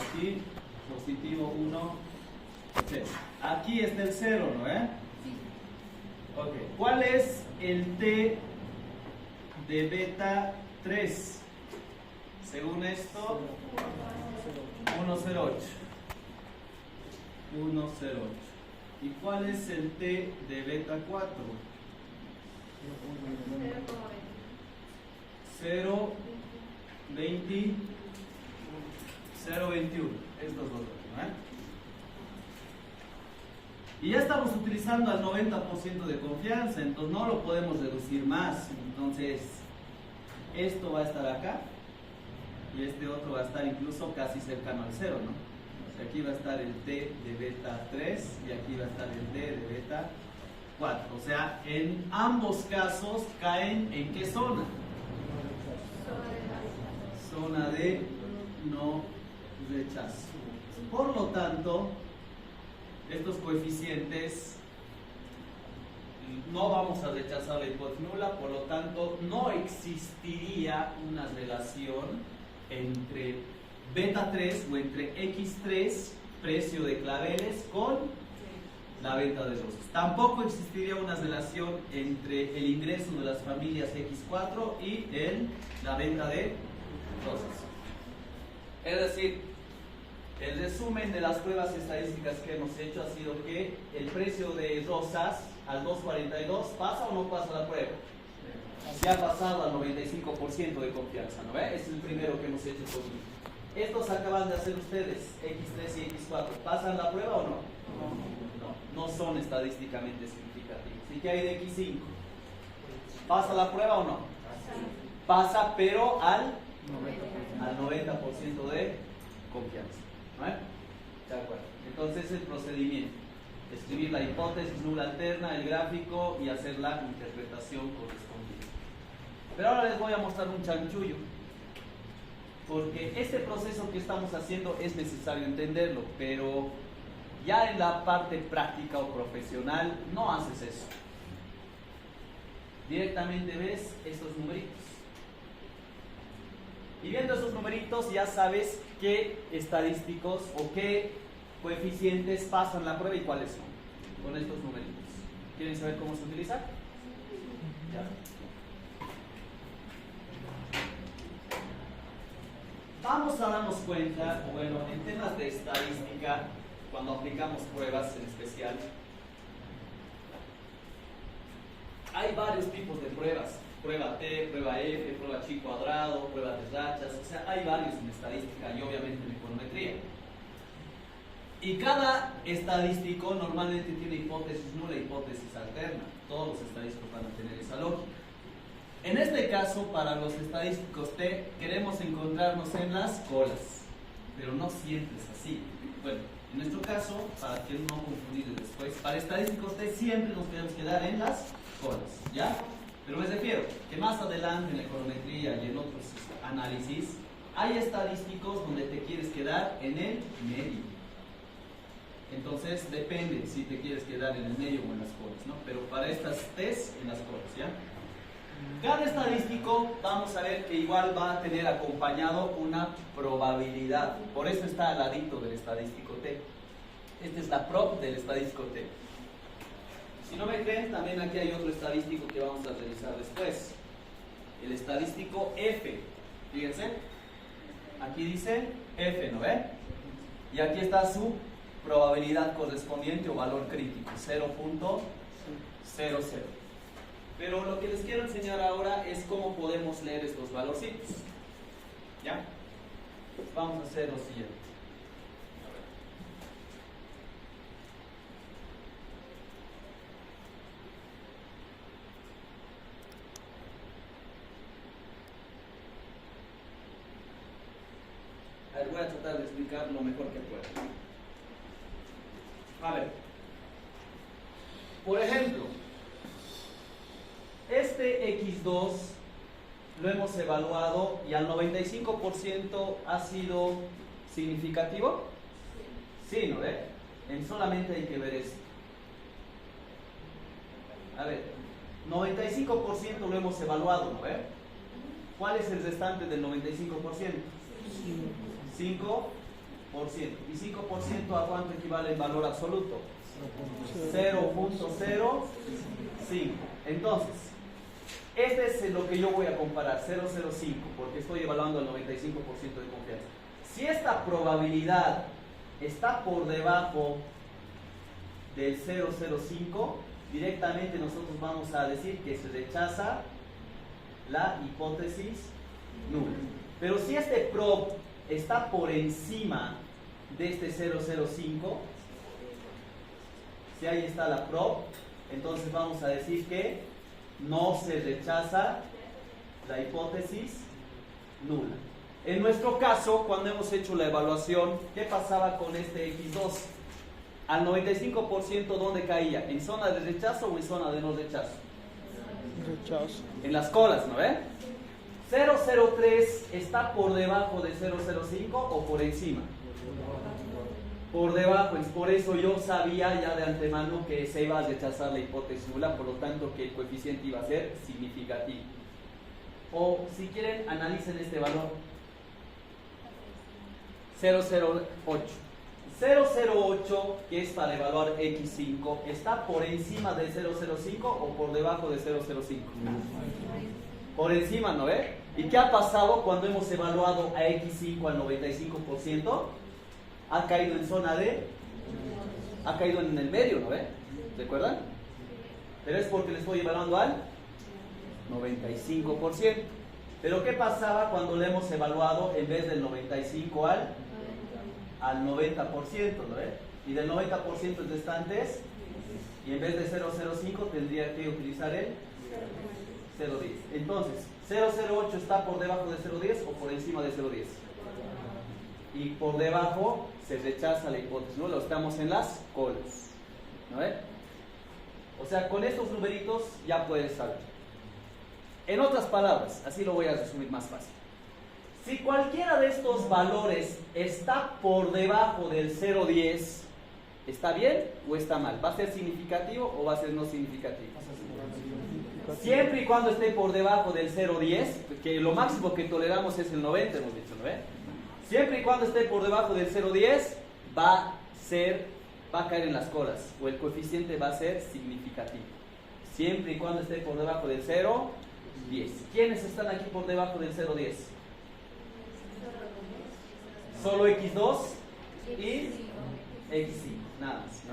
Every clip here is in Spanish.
Aquí, positivo 1, 0. Aquí está el 0, ¿no? Sí. Ok. ¿Cuál es el T de beta 3? Según esto, 108. 108. ¿Y cuál es el T de beta 4? 0.20. 0.21. Estos dos, ¿no? Y ya estamos utilizando al 90% de confianza, entonces no lo podemos reducir más. Entonces, esto va a estar acá y este otro va a estar incluso casi cercano al 0, ¿no? O sea, aquí va a estar el T de beta 3 y aquí va a estar el T de beta 4. O sea, en ambos casos caen ¿en qué zona? Zona de no rechazo. Por lo tanto, estos coeficientes no vamos a rechazar la hipótesis nula, por lo tanto no existiría una relación entre beta 3 o entre X3, precio de claveles, con la venta de rosas. Tampoco existiría una relación entre el ingreso de las familias X4 y la venta de rosas. Es decir, el resumen de las pruebas estadísticas que hemos hecho ha sido que el precio de rosas al 2.42 ¿pasa o no pasa la prueba? Se ha pasado al 95% de confianza, ¿no ve? Es el primero que hemos hecho conmigo. Estos acaban de hacer ustedes, X3 y X4. ¿Pasan la prueba o no? No son estadísticamente significativos. ¿Y qué hay de X5? ¿Pasa la prueba o no? Pasa, pero al 90% de confianza. ¿No? De acuerdo. Entonces el procedimiento: escribir la hipótesis nula alterna, el gráfico y hacer la interpretación correspondiente. Pero ahora les voy a mostrar un chanchullo, porque este proceso que estamos haciendo es necesario entenderlo, pero ya en la parte práctica o profesional no haces eso. Directamente ves estos numeritos. Y viendo esos numeritos ya sabes qué estadísticos o qué coeficientes pasan la prueba y cuáles son con estos numeritos. ¿Quieren saber cómo se utiliza? ¿Ya? Vamos a darnos cuenta, bueno, en temas de estadística, cuando aplicamos pruebas en especial, hay varios tipos de pruebas. Prueba T, prueba F, prueba chi cuadrado, prueba de rachas, o sea, hay varios en estadística y obviamente en econometría. Y cada estadístico normalmente tiene hipótesis nula e hipótesis alterna. Todos los estadísticos van a tener esa lógica. En este caso, para los estadísticos T, queremos encontrarnos en las colas, pero no siempre es así. Bueno, en nuestro caso, para que no confundir después, para estadísticos T siempre nos queremos quedar en las colas, ¿ya? Pero me refiero que más adelante en la econometría y en otros análisis hay estadísticos donde te quieres quedar en el medio. Entonces depende si te quieres quedar en el medio o en las colas, ¿no? Pero para estas test en las colas, ¿ya? Cada estadístico vamos a ver que igual va a tener acompañado una probabilidad. Por eso está al ladito del estadístico T. Esta es la prop del estadístico T. Si no me creen, también aquí hay otro estadístico que vamos a revisar después. El estadístico F. Fíjense. Aquí dice F, ¿no ve? Y aquí está su probabilidad correspondiente o valor crítico, 0.00. Pero lo que les quiero enseñar ahora es cómo podemos leer estos valorcitos. ¿Ya? Vamos a hacer lo siguiente. A ver, voy a tratar de explicar lo mejor que pueda. A ver. Por ejemplo, este X2 lo hemos evaluado y al 95% ha sido significativo. Sí, ¿no ve? Solamente hay que ver esto. A ver, 95% lo hemos evaluado, ¿no ve? ¿Cuál es el restante del 95%? 5 ¿Y 5% a cuánto equivale en valor absoluto? 0.05. Entonces, este es lo que yo voy a comparar, 0.05, porque estoy evaluando el 95% de confianza. Si esta probabilidad está por debajo del 0.05, directamente nosotros vamos a decir que se rechaza la hipótesis nula. Pero si este prob está por encima de este 0.05, si ahí está la prob, entonces vamos a decir que no se rechaza la hipótesis nula. En nuestro caso, cuando hemos hecho la evaluación, ¿qué pasaba con este X2? Al 95%, ¿dónde caía? ¿En zona de rechazo o en zona de no rechazo? Rechazo. En las colas, ¿no ve? 003 está por debajo de 005 o por encima. Por debajo, es por eso yo sabía ya de antemano que se iba a rechazar la hipótesis nula, por lo tanto que el coeficiente iba a ser significativo. O si quieren, analicen este valor. 008. 008, que es para evaluar X5, ¿está por encima del 005 o por debajo de 005? Por encima, ¿no ve? ¿Y qué ha pasado cuando hemos evaluado a X5 al 95%? Ha caído en zona de... ha caído en el medio, ¿no ve? ¿Recuerdan? Pero es porque le estoy evaluando al 95%. Pero ¿qué pasaba cuando le hemos evaluado en vez del 95 al 90%, ¿no ve? Y del 90% restantes, y en vez de 005 tendría que utilizar el 0.10. Entonces, 0.08 está por debajo de 0.10 o por encima de 0.10. Y por debajo se rechaza la hipótesis, ¿no? Lo estamos en las colas, ¿no ve? O sea, con estos numeritos ya puedes saber. En otras palabras, así lo voy a resumir más fácil. Si cualquiera de estos valores está por debajo del 0.10, ¿está bien o está mal? ¿Va a ser significativo o va a ser no significativo? Siempre y cuando esté por debajo del 0.10, que lo máximo que toleramos es el 90, hemos dicho, ¿no ve? Siempre y cuando esté por debajo del 0.10, va a caer en las colas, o el coeficiente va a ser significativo. Siempre y cuando esté por debajo del 0.10. ¿Quiénes están aquí por debajo del 0.10? Solo X2 y X5, nada más, ¿no?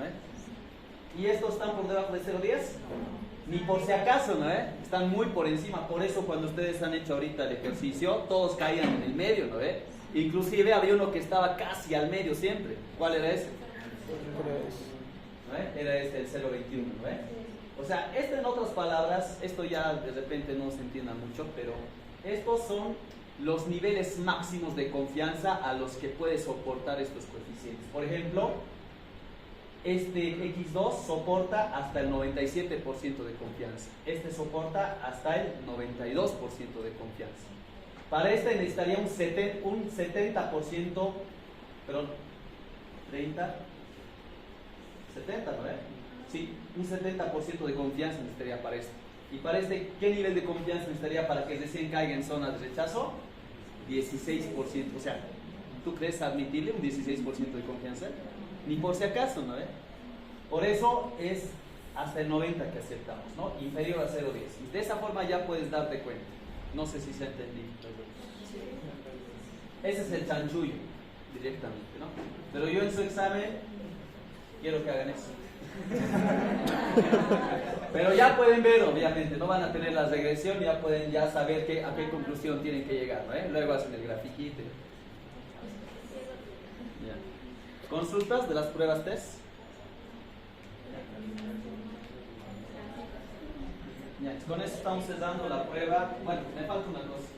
¿Y estos están por debajo de 0.10? Ni por si acaso, ¿no? Están muy por encima. Por eso cuando ustedes han hecho ahorita el ejercicio, todos caían en el medio, ¿no? Inclusive había uno que estaba casi al medio siempre. ¿Cuál era ese? ¿No? Era este, el 0.21, ¿no? O sea, en otras palabras, esto ya de repente no se entienda mucho, pero estos son los niveles máximos de confianza a los que puede soportar estos coeficientes. Por ejemplo, este X2 soporta hasta el 97% de confianza. Este soporta hasta el 92% de confianza. Para este necesitaría un 70%, perdón, 30, 70, ¿no? Sí, un 70% de confianza necesitaría para este. Y para este, ¿qué nivel de confianza necesitaría para que recién caiga en zona de rechazo? 16%. O sea, ¿tú crees admitirle un 16% de confianza? Ni por si acaso, ¿no? Por eso es hasta el 90 que aceptamos, ¿no? Inferior a 0.10. Y de esa forma ya puedes darte cuenta. No sé si se ha entendido. Ese es el chanchullo, directamente, ¿no? Pero yo en su examen quiero que hagan eso. Pero ya pueden ver, obviamente, no van a tener la regresión, ya pueden saber a qué conclusión tienen que llegar, ¿no? Luego hacen el grafiquito. Ya. ¿Consultas de las pruebas test? Ya, con eso estamos cerrando la prueba. Bueno, me falta una cosa.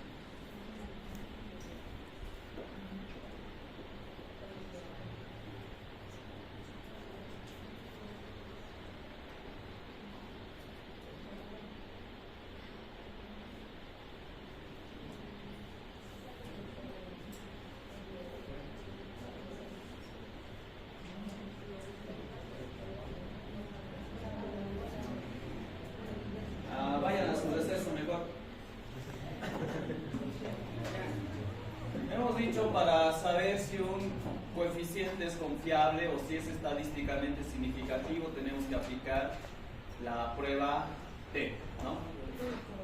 Vayan a su receso mejor. Hemos dicho para saber si un coeficiente coeficiente es confiable o si es estadísticamente significativo, tenemos que aplicar la prueba T, ¿no?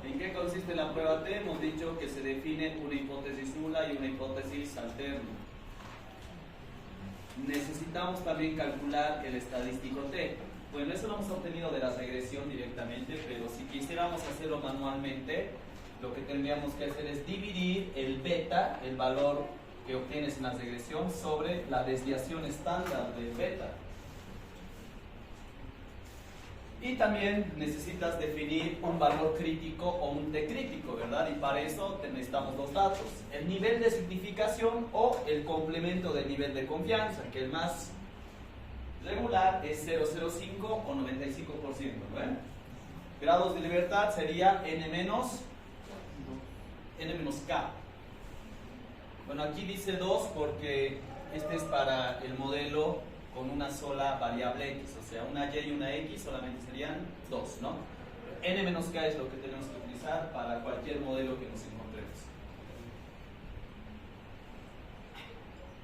¿En qué consiste la prueba T? Hemos dicho que se define una hipótesis nula y una hipótesis alterna. Necesitamos también calcular el estadístico T. Bueno, eso lo hemos obtenido de la regresión directamente, pero si quisiéramos hacerlo manualmente, lo que tendríamos que hacer es dividir el beta, el valor que obtienes en la regresión, sobre la desviación estándar del beta. Y también necesitas definir un valor crítico o un T crítico, ¿verdad? Y para eso necesitamos dos datos: el nivel de significación o el complemento del nivel de confianza, que el más regular es 0,05 o 95%, ¿ven? Grados de libertad sería n-k. Bueno, aquí dice 2 porque este es para el modelo con una sola variable x, o sea, una y y una x solamente serían 2, ¿no? n-k es lo que tenemos que utilizar para cualquier modelo que nos encontremos.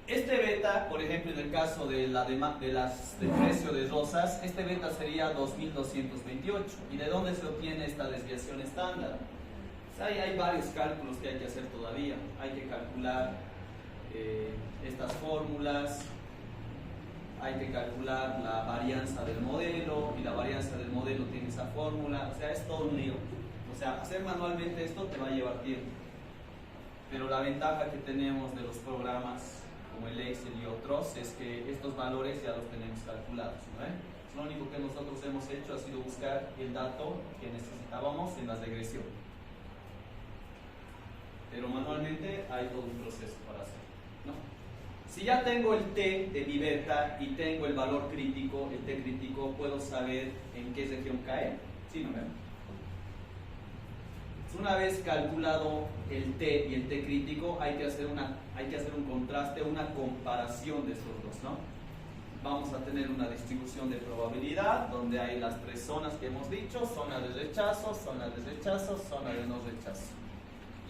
Este beta, por ejemplo, en el caso del precio de rosas, este beta sería 2228. ¿Y de dónde se obtiene esta desviación estándar? Pues hay varios cálculos que hay que hacer todavía. Hay que calcular estas fórmulas, hay que calcular la varianza del modelo, y la varianza del modelo tiene esa fórmula. O sea, es todo un lío. O sea, hacer manualmente esto te va a llevar tiempo. Pero la ventaja que tenemos de los programas como el Excel y otros es que estos valores ya los tenemos calculados, ¿no? Lo único que nosotros hemos hecho ha sido buscar el dato que necesitábamos en la regresión. Pero manualmente hay todo un proceso para hacerlo, ¿no? Si ya tengo el T de mi beta y tengo el valor crítico, el T crítico, ¿puedo saber en qué región cae? ¿Sí, no? Una vez calculado el T y el T crítico, hay que hacer un contraste, una comparación de estos dos, ¿no? Vamos a tener una distribución de probabilidad donde hay las tres zonas que hemos dicho: zona de rechazo, zona de rechazo, zona de no rechazo.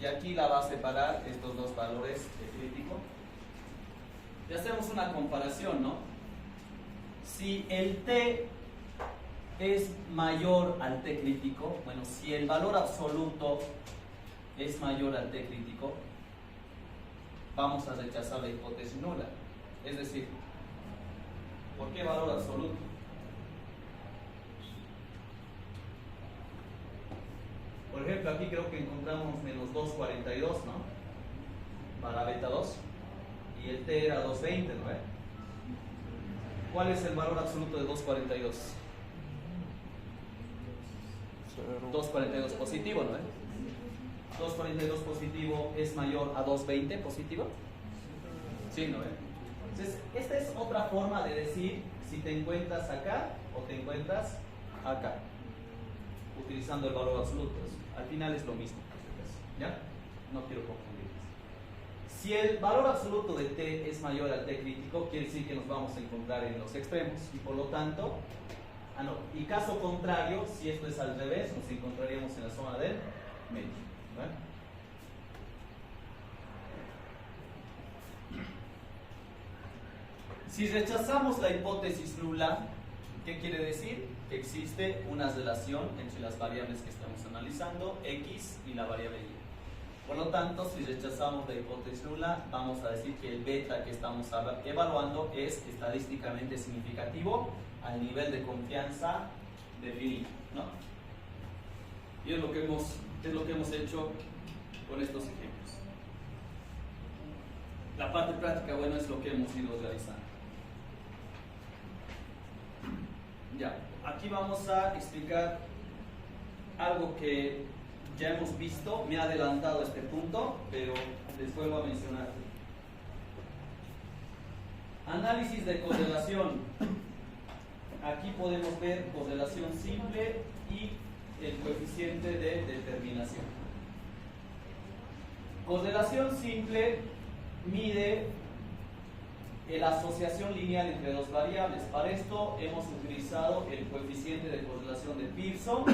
Y aquí la va a separar estos dos valores de crítico. Y hacemos una comparación, ¿no? Si el T es mayor al T crítico, bueno, si el valor absoluto es mayor al T crítico, vamos a rechazar la hipótesis nula. Es decir, ¿por qué valor absoluto? Por ejemplo, aquí creo que encontramos menos 2,42, ¿no? Para beta 2. Y el T era 2,20, ¿no? ¿Cuál es el valor absoluto de 2,42? 2,42 positivo, ¿no? 2,42 positivo es mayor a 2,20 positivo. Sí, ¿no? Entonces, esta es otra forma de decir si te encuentras acá o te encuentras acá, utilizando el valor absoluto. Al final es lo mismo, ¿ya? No quiero confundirles. Si el valor absoluto de T es mayor al T crítico, quiere decir que nos vamos a encontrar en los extremos, y por lo tanto, y caso contrario, si esto es al revés, nos encontraríamos en la zona del medio, ¿vale? Si rechazamos la hipótesis nula, ¿qué quiere decir? Que existe una relación entre las variables que estamos analizando, x y la variable y. Por lo tanto, si rechazamos la hipótesis nula, vamos a decir que el beta que estamos evaluando es estadísticamente significativo al nivel de confianza definido, ¿no? Y es lo que hemos hecho con estos ejemplos. La parte práctica, bueno, es lo que hemos ido realizando. Ya, aquí vamos a explicar algo que ya hemos visto. Me he adelantado a este punto, pero les vuelvo a mencionar. Análisis de correlación. Aquí podemos ver correlación simple y el coeficiente de determinación. Correlación simple mide la asociación lineal entre dos variables. Para esto hemos utilizado el coeficiente de correlación de Pearson,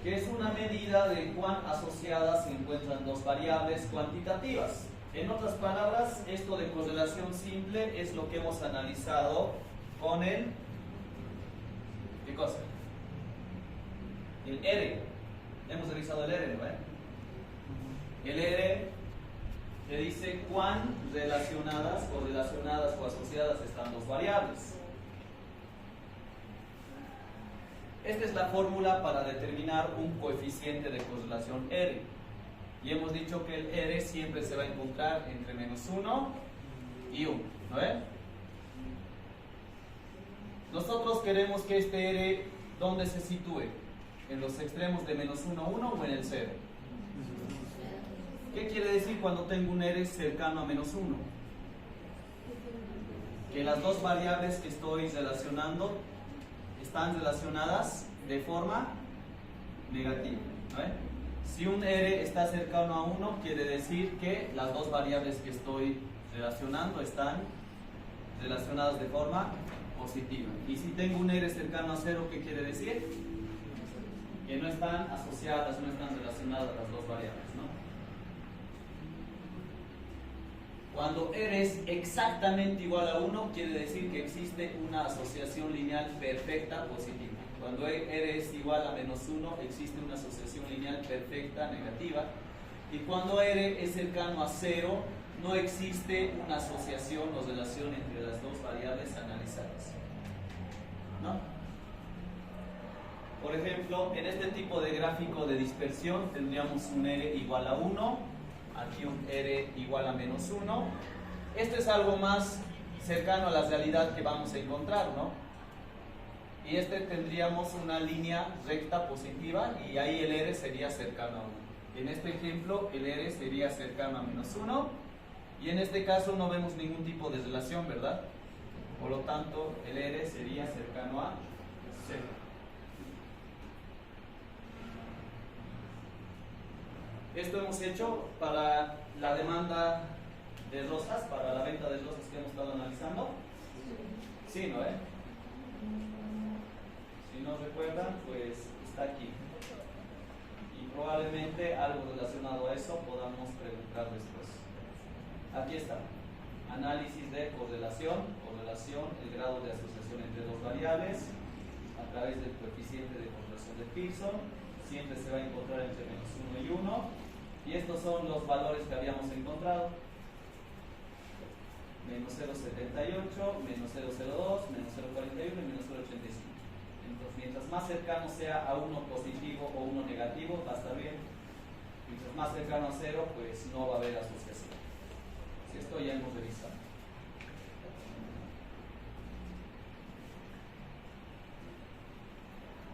que es una medida de cuán asociadas se encuentran dos variables cuantitativas. En otras palabras, esto de correlación simple es lo que hemos analizado con el... ¿Qué cosa? El R. Hemos revisado el R, ¿no? El R te dice cuán relacionadas o asociadas están dos variables. Esta es la fórmula para determinar un coeficiente de correlación R. Y hemos dicho que el R siempre se va a encontrar entre -1 y 1, ¿no ves? Nosotros queremos que este R, ¿dónde se sitúe? ¿En los extremos de -1 a 1 o en el 0? ¿Qué quiere decir cuando tengo un R cercano a -1? Que las dos variables que estoy relacionando están relacionadas de forma negativa, ¿no ves? Si un R está cercano a 1, quiere decir que las dos variables que estoy relacionando están relacionadas de forma positiva. Y si tengo un R cercano a 0, ¿qué quiere decir? Que no están asociadas, no están relacionadas las dos variables, ¿no? Cuando R es exactamente igual a 1, quiere decir que existe una asociación lineal perfecta positiva. Cuando R es igual a -1, existe una asociación lineal perfecta negativa. Y cuando R es cercano a 0, no existe una asociación o relación entre las dos variables analizadas, ¿no? Por ejemplo, en este tipo de gráfico de dispersión tendríamos un R igual a 1, aquí un R igual a -1. Esto es algo más cercano a la realidad que vamos a encontrar, ¿no? Y tendríamos una línea recta positiva y ahí el R sería cercano a 1. En este ejemplo el R sería cercano a -1 y en este caso no vemos ningún tipo de relación, ¿verdad? Por lo tanto el R sería cercano a 0. Esto hemos hecho para la demanda de rosas, para la venta de rosas que hemos estado analizando. Sí, ¿no? Si no recuerdan, pues está aquí. Y probablemente algo relacionado a eso podamos preguntar después. Aquí está. Análisis de correlación, el grado de asociación entre dos variables a través del coeficiente de correlación de Pearson. Siempre se va a encontrar entre -1 y 1. Y estos son los valores que habíamos encontrado. -0,78, -0,02, -0,41 y -0,85. Entonces, mientras más cercano sea a 1 positivo o 1 negativo, va a estar bien. Mientras más cercano a 0, pues no va a haber asociación. Si esto ya hemos revisado.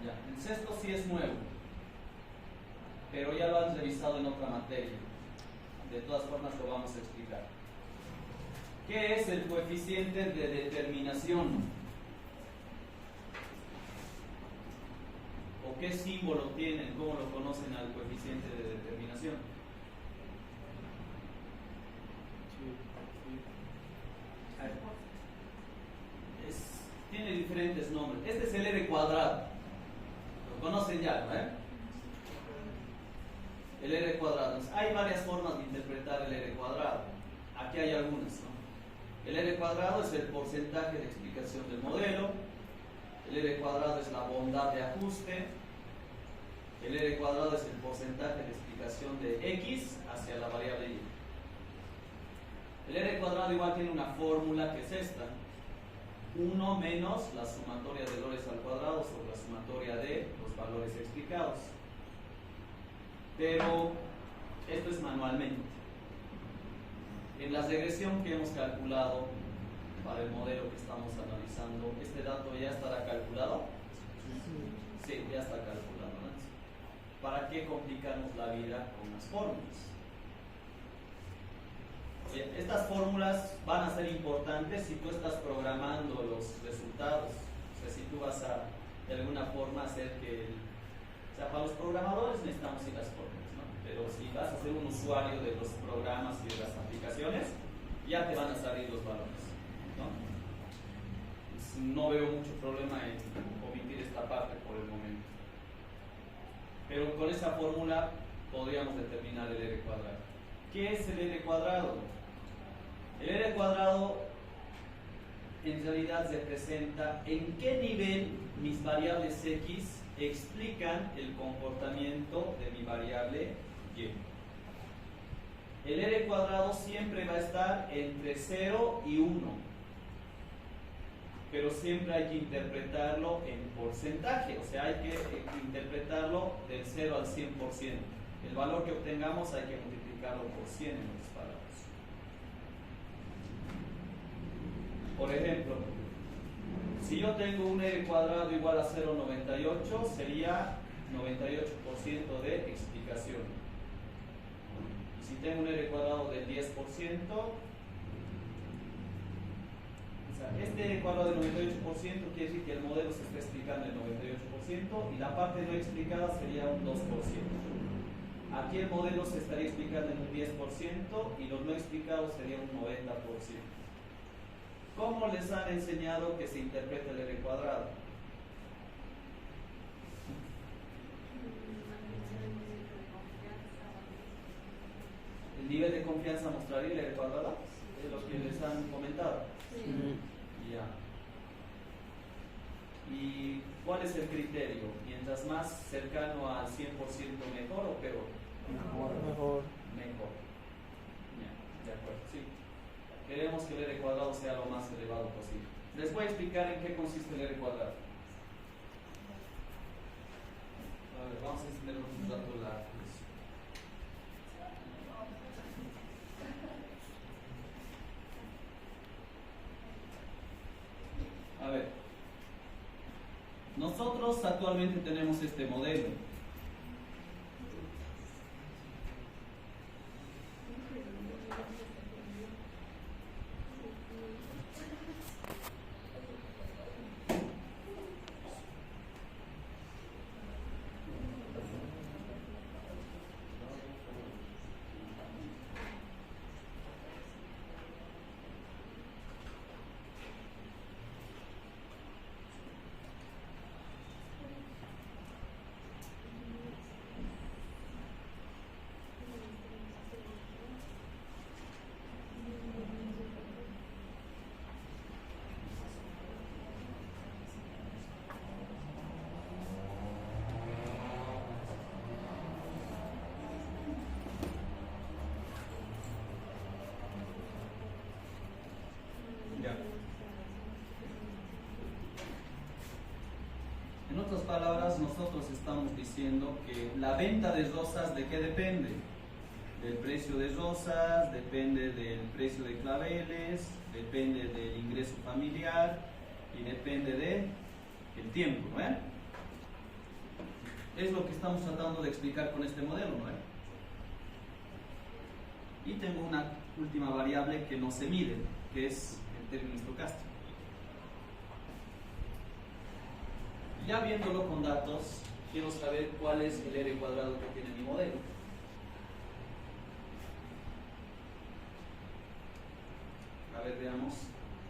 Ya, el sexto sí es nuevo, pero ya lo han revisado en otra materia. De todas formas lo vamos a explicar. ¿Qué es el coeficiente de determinación? ¿O qué símbolo tienen? ¿Cómo lo conocen al coeficiente de determinación? Tiene diferentes nombres. Este es el R cuadrado. Lo conocen ya, ¿no? El R cuadrado. Entonces, hay varias formas de interpretar el R cuadrado. Aquí hay algunas, ¿no? El R cuadrado es el porcentaje de explicación del modelo. El R cuadrado es la bondad de ajuste. El R cuadrado es el porcentaje de explicación de X hacia la variable Y. El R cuadrado igual tiene una fórmula que es esta. 1 menos la sumatoria de valores al cuadrado sobre la sumatoria de los valores explicados. Pero esto es manualmente. En la regresión que hemos calculado para el modelo que estamos analizando, ¿este dato ya estará calculado? Sí, ya está calculado, ¿no? ¿Para qué complicarnos la vida con las fórmulas? Bien, estas fórmulas van a ser importantes si tú estás programando los resultados. O sea, si tú vas a, de alguna forma, hacer que... O sea, para los programadores necesitamos ir las fórmulas, ¿no? Pero si vas a ser un usuario de los programas y de las aplicaciones, ya te van a salir los valores, ¿no? Pues no veo mucho problema en omitir esta parte por el momento. Pero con esa fórmula podríamos determinar el R cuadrado. ¿Qué es el R cuadrado? El R cuadrado en realidad representa en qué nivel mis variables X explican el comportamiento de mi variable Y. El R cuadrado siempre va a estar entre 0 y 1, pero siempre hay que interpretarlo en porcentaje, o sea, hay que interpretarlo del 0 al 100%. El valor que obtengamos hay que multiplicarlo por 100 en otras palabras. Por ejemplo, si yo tengo un R cuadrado igual a 0,98, sería 98% de explicación. Y si tengo un R cuadrado del 10%, este R cuadrado del 98% quiere decir que el modelo se está explicando el 98% y la parte no explicada sería un 2%. Aquí el modelo se estaría explicando en un 10% y los no explicados sería un 90%. ¿Cómo les han enseñado que se interpreta el R cuadrado? ¿El nivel de confianza mostraría el R cuadrado? Es lo que les han comentado. Sí. Ya. ¿Y cuál es el criterio? Mientras más cercano al 100% mejor o peor? Mejor. Mejor. Ya, de acuerdo, sí. Queremos que el R cuadrado sea lo más elevado posible. Les voy a explicar en qué consiste el R cuadrado. A ver, vamos a extender un rato la explicación. A ver, nosotros actualmente tenemos este modelo. En otras palabras, nosotros estamos diciendo que la venta de rosas, ¿de qué depende? Del precio de rosas, depende del precio de claveles, depende del ingreso familiar y depende del tiempo, ¿no? Es lo que estamos tratando de explicar con este modelo, ¿no? Y tengo una última variable que no se mide, que es el término estocástico. Ya viéndolo con datos, quiero saber cuál es el R cuadrado que tiene mi modelo. A ver, veamos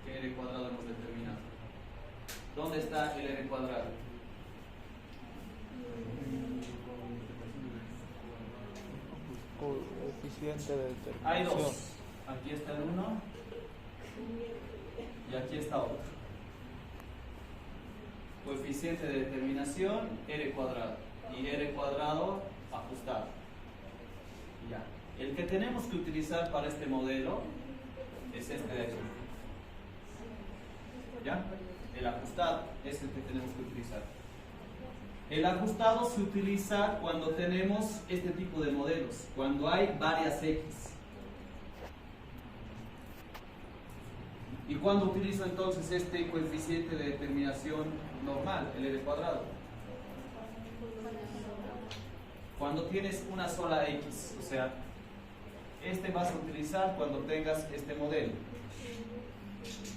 qué R cuadrado hemos determinado. ¿Dónde está el R cuadrado? Coeficiente de determinación. Hay dos. Aquí está el 1 y aquí está otro. Coeficiente de determinación, R cuadrado. Y R cuadrado ajustado. Ya. El que tenemos que utilizar para este modelo es este de aquí. ¿Ya? El ajustado es el que tenemos que utilizar. El ajustado se utiliza cuando tenemos este tipo de modelos, cuando hay varias X. ¿Y cuando utilizo entonces este coeficiente de determinación normal, el R cuadrado? Cuando tienes una sola X, o sea, este vas a utilizar cuando tengas este modelo.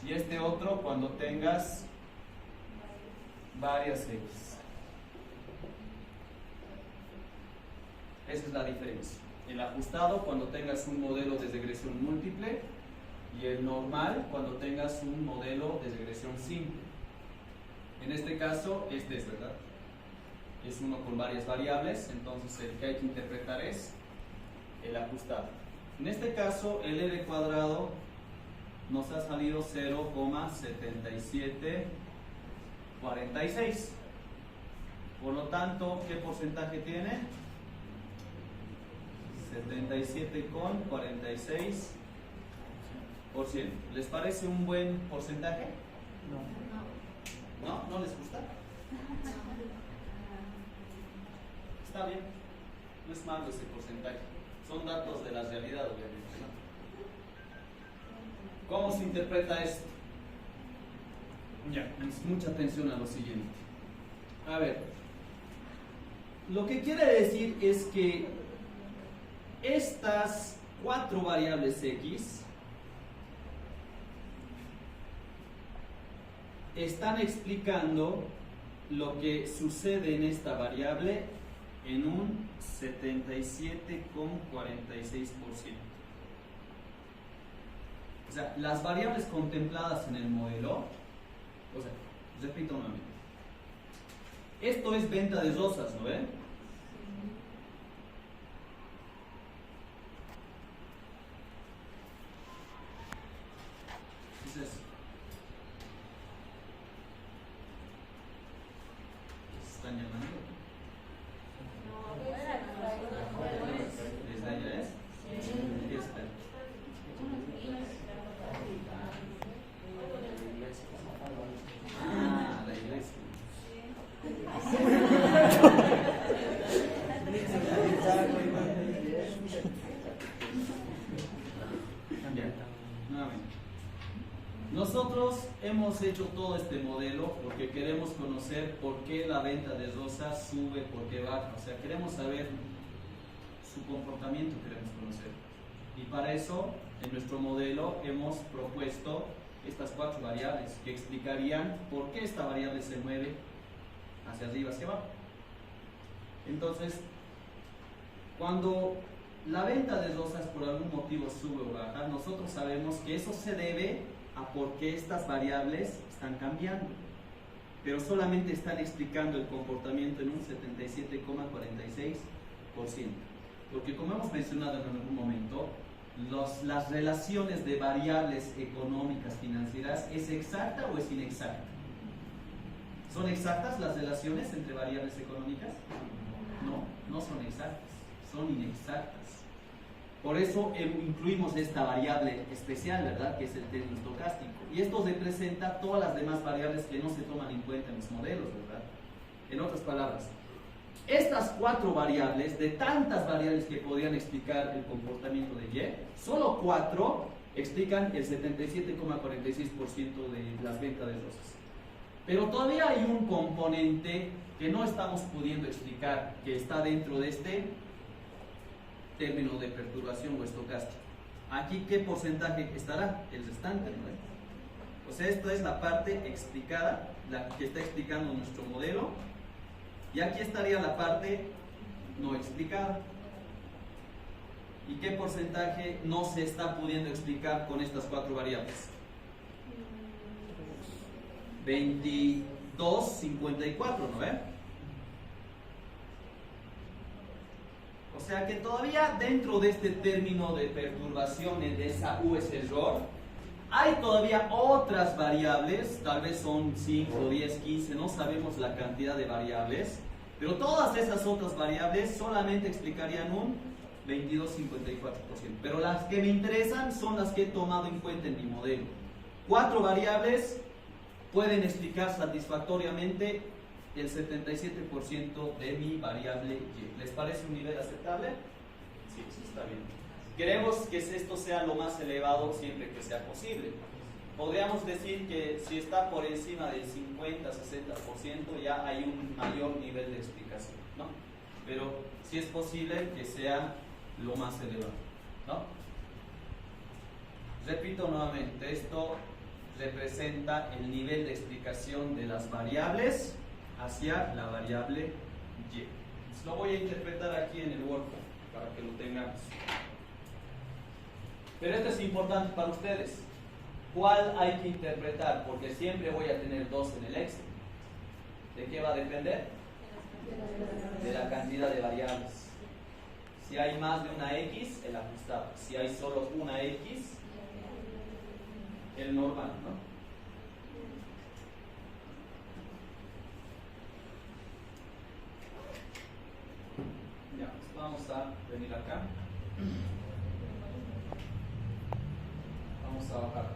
Y este otro cuando tengas varias X. Esa es la diferencia. El ajustado cuando tengas un modelo de regresión múltiple y el normal cuando tengas un modelo de regresión simple. En este caso, este es, ¿verdad? Es uno con varias variables, entonces el que hay que interpretar es el ajustado. En este caso, el r cuadrado nos ha salido 0,7746. Por lo tanto, ¿qué porcentaje tiene? 77,46%. ¿Les parece un buen porcentaje? ¿No? ¿No les gusta? Está bien. No es malo ese porcentaje. Son datos de la realidad, obviamente, ¿no? ¿Cómo se interpreta esto? Ya, mucha atención a lo siguiente. A ver, lo que quiere decir es que estas 4 variables X están explicando lo que sucede en esta variable en un 77,46%. O sea, las variables contempladas en el modelo, o sea, repito nuevamente, esto es venta de rosas, ¿no ven? ¿Qué es eso? ¿Qué se están llamando? ¿Desde allá es? ¿Qué está? Ah, la iglesia. Ya, nuevamente. Nosotros hemos hecho todo este modelo porque queremos conocer por qué la venta de rosas sube, por qué baja. O sea, queremos saber su comportamiento, queremos conocer. Y para eso, en nuestro modelo hemos propuesto estas 4 variables que explicarían por qué esta variable se mueve hacia arriba, hacia abajo. Entonces, cuando la venta de rosas por algún motivo sube o baja, nosotros sabemos que eso se debe a por qué estas variables están cambiando, pero solamente están explicando el comportamiento en un 77,46%. Porque como hemos mencionado en algún momento, las relaciones de variables económicas financieras, ¿es exacta o es inexacta? ¿Son exactas las relaciones entre variables económicas? No, no son exactas, son inexactas. Por eso incluimos esta variable especial, ¿verdad? Que es el término estocástico. Y esto representa todas las demás variables que no se toman en cuenta en los modelos, ¿verdad? En otras palabras, estas 4 variables, de tantas variables que podrían explicar el comportamiento de Y, solo 4 explican el 77,46% de las ventas de rosas. Pero todavía hay un componente que no estamos pudiendo explicar, que está dentro de este término de perturbación o estocástico. Aquí, ¿qué porcentaje estará? El restante, ¿no? O sea, esto es la parte explicada, la que está explicando nuestro modelo, y aquí estaría la parte no explicada. ¿Y qué porcentaje no se está pudiendo explicar con estas 4 variables? 22,54, ¿no ven? O sea que todavía dentro de este término de perturbación, de esa U es error, hay todavía otras variables, tal vez son 5, 10, 15, no sabemos la cantidad de variables, pero todas esas otras variables solamente explicarían un 22,54%. Pero las que me interesan son las que he tomado en cuenta en mi modelo. 4 variables pueden explicar satisfactoriamente el 77% de mi variable Y. ¿Les parece un nivel aceptable? Sí, sí, está bien. Queremos que esto sea lo más elevado siempre que sea posible. Podríamos decir que si está por encima del 50-60% ya hay un mayor nivel de explicación, ¿no? Pero si es posible que sea lo más elevado, ¿no? Repito nuevamente, esto representa el nivel de explicación de las variables hacia la variable Y. Lo voy a interpretar aquí en el workbook para que lo tengamos. Pero esto es importante para ustedes. ¿Cuál hay que interpretar? Porque siempre voy a tener 2 en el Excel. ¿De qué va a depender? De la cantidad de variables. Si hay más de una X, el ajustado. Si hay solo una X, el normal, ¿no? Ya, pues vamos a venir acá. Vamos a bajar.